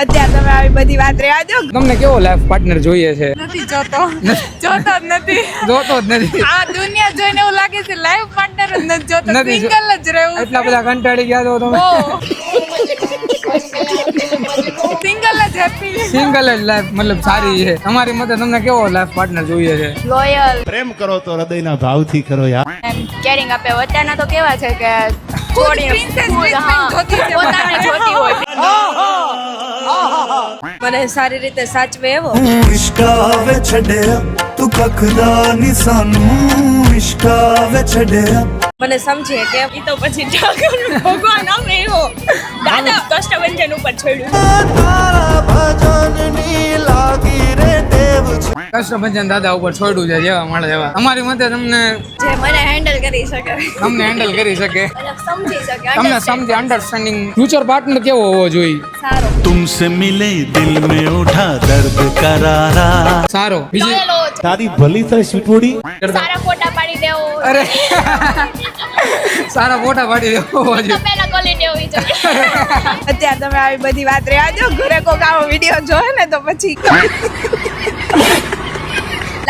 અત્યારે તમે આવી બધી વાત રહેવા દો. તમને કેવો લાઈફ પાર્ટનર જોઈએ છે? નથી જોતો જ નથી. જોતો જ નથી. આ દુનિયા જોઈને એવું લાગે છે લાઈફ પાર્ટનર જ નથી જોતો, નથી જો- સિંગલ જ રહેવું. એટલા બધા કંટાળી ગયા છો તમે. સિંગલ જ હેપી. સિંગલ જ લાઈફ મતલબ સારી છે. તમારી મતે તમને કેવો લાઈફ પાર્ટનર જોઈએ છે? લોયલ પ્રેમ કરો તો હૃદયના ભાવથી કરો યાર. એમ કેરિંગ આપે. અત્યારના તો કેવા છે કે પોતાને જોતી હોય. મને સારી રીતે સાચવે એવો. इश्कावे छड़िया तू कखदा निसानू इश्कावे छड़िया મને સમજે કે ઈ તો પછી ભગવાન અમે એવો દાદા કષ્ટભંજન ઉપર છોડ્યું. तारा भजननी लागी रे देव કષ્ટભંજન દાદા ઉપર છોડ્યું છે જેવા મળે એવા. તમારી મતે તમને જે મને હેન્ડલ કરી શકે, તમને હેન્ડલ કરી શકે, મને સમજી શકે, તમને સમજે, અન્ડરસ્ટેન્ડિંગ. ફ્યુચર પાર્ટનર કેવો હોવો જોઈએ? સારો, तुमसे मिले दिल में उठा दर्द करारा સારો. બીજી લોયલ હોવો જોઈએ. તારી ભલી થાય સ્વીટોડી. સારા ફોટા પાડી દેવો, અરે સારા ફોટા પાડી દેવો હોવો જોઈએ. પહેલા ક્વોલિટી હોવી જોઈએ. અત્યારે તમે આવી બધી વાત રહેવા દો. ઘરે કોક આવો વિડીયો જોવે ને તો પછી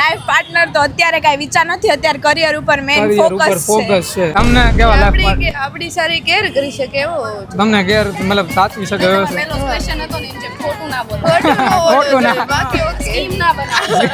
લાઈફ પાર્ટનર તો અત્યારે કઈ વિચાર નથી. અત્યારે કરિયર ઉપર મેઇન કરિયર ઉપર ફોકસ છે. ફોકસ છે. તમને કેવા લાઈફ પાર્ટનર? આપણી સારી કેર કરી શકે એવો. તમને ઘેર મતલબ સાચવી શકે એવો છે? પહેલો ક્વેશ્ચન હતો ને, જે ખોટું ના બોલો, ખોટું ના. બાકી સ્કીમ ના બનાવો.